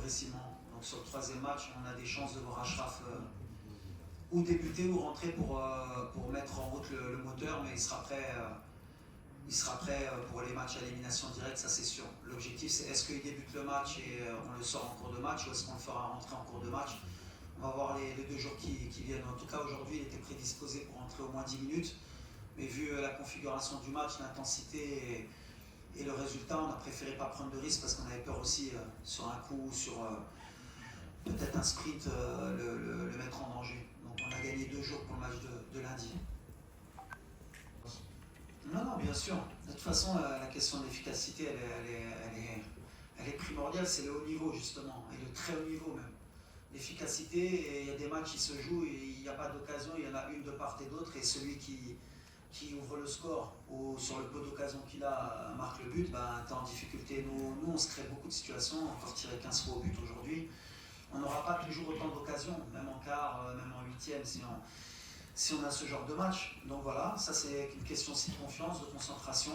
progressivement. Donc sur le troisième match, on a des chances de voir Achraf ou débuter ou rentrer pour mettre en route le moteur, mais il sera prêt pour les matchs à élimination directe, ça c'est sûr. L'objectif c'est est-ce qu'il débute le match et on le sort en cours de match ou est-ce qu'on le fera rentrer en cours de match. On va voir les 2 jours qui viennent. En tout cas aujourd'hui il était prédisposé pour rentrer au moins 10 minutes, mais vu la configuration du match, l'intensité et le résultat, on a préféré pas prendre de risque parce qu'on avait peur aussi sur un coup, sur peut-être un sprint, le mettre en danger. Donc on a gagné 2 jours pour le match de lundi. Non, bien sûr. De toute façon, la question de l'efficacité, elle est primordiale. C'est le haut niveau, justement, et le très haut niveau même. L'efficacité, il y a des matchs qui se jouent et il n'y a pas d'occasion, il y en a une de part et d'autre, et celui qui ouvre le score ou sur le peu d'occasion qu'il a marque le but, ben, tu es en difficulté. Nous, on se crée beaucoup de situations, encore tiré 15 fois au but aujourd'hui. On n'aura pas toujours autant d'occasions, même en quart, même en huitième, si on a ce genre de match. Donc voilà, ça c'est une question aussi de confiance, de concentration.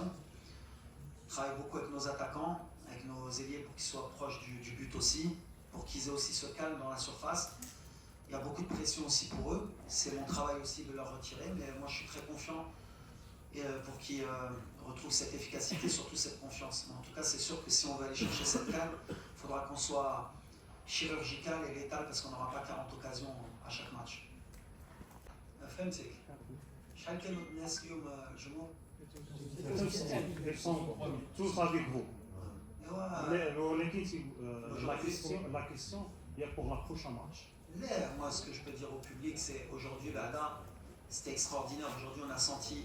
On travaille beaucoup avec nos attaquants, avec nos ailiers pour qu'ils soient proches du but aussi, pour qu'ils aient aussi ce calme dans la surface. Il y a beaucoup de pression aussi pour eux. C'est mon travail aussi de leur retirer, mais moi je suis très confiant pour qu'ils retrouvent cette efficacité, surtout cette confiance. Mais en tout cas, c'est sûr que si on veut aller chercher cette calme, il faudra qu'on soit chirurgical et létal parce qu'on n'aura pas 40 occasions à chaque match. فهمتك شحال كانوا الناس اليوم الجمهور Ils sont tous avec vous. La question est pour la prochaine match. Moi, ce que je peux dire au public, c'est aujourd'hui, c'était extraordinaire. Aujourd'hui, on a senti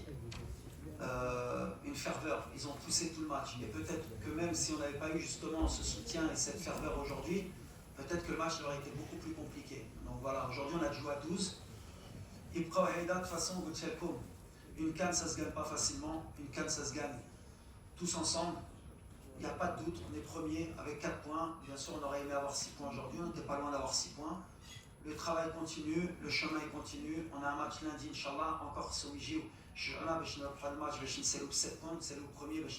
une ferveur. Ils ont poussé tout le match. Et peut-être que même si on n'avait pas eu justement ce soutien et cette ferveur aujourd'hui, peut-être que le match aurait été beaucoup plus compliqué. Donc voilà, aujourd'hui, on a joué à 12. Et de toute façon, une canne, ça ne se gagne pas facilement. Une canne, ça se gagne tous ensemble. Il n'y a pas de doute, on est premier avec 4 points. Bien sûr, on aurait aimé avoir 6 points aujourd'hui, on n'était pas loin d'avoir 6 points. Le travail continue, le chemin continue. On a un match lundi, Inch'Allah, encore ce week-end. On a le match, c'est le 7 points, c'est le premier, il va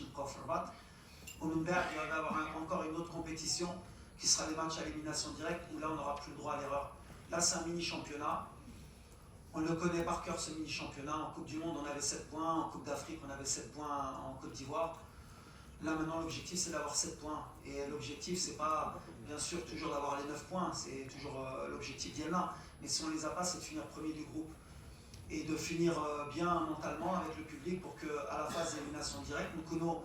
y avoir encore une autre compétition qui sera les matchs à élimination directe, où là, on n'aura plus le droit à l'erreur. Là, c'est un mini-championnat. On le connaît par cœur, ce mini-championnat. En Coupe du Monde, on avait 7 points. En Coupe d'Afrique, on avait 7 points en Côte d'Ivoire. Là, maintenant, l'objectif, c'est d'avoir 7 points. Et l'objectif, c'est pas, bien sûr, toujours d'avoir les 9 points. C'est toujours l'objectif d'Yelna. Mais si on les a pas, c'est de finir premier du groupe. Et de finir bien mentalement avec le public pour qu'à la phase d'élimination directe, nous connaissons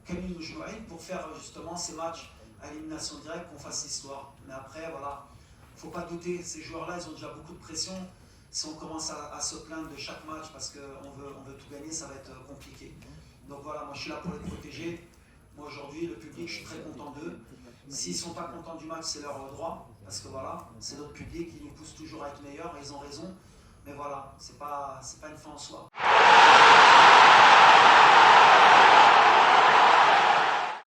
Camille Moujouaïd pour faire justement ces matchs à élimination directe, qu'on fasse l'histoire. Mais après, voilà, il ne faut pas douter. Ces joueurs-là, ils ont déjà beaucoup de pression. Si on commence à se plaindre de chaque match parce qu'on veut tout gagner, ça va être compliqué. Donc voilà, moi je suis là pour les protéger. Moi aujourd'hui, le public, je suis très content d'eux. S'ils ne sont pas contents du match, c'est leur droit. Parce que voilà, c'est notre public, ils nous poussent toujours à être meilleurs et ils ont raison. Mais voilà, c'est pas une fin en soi.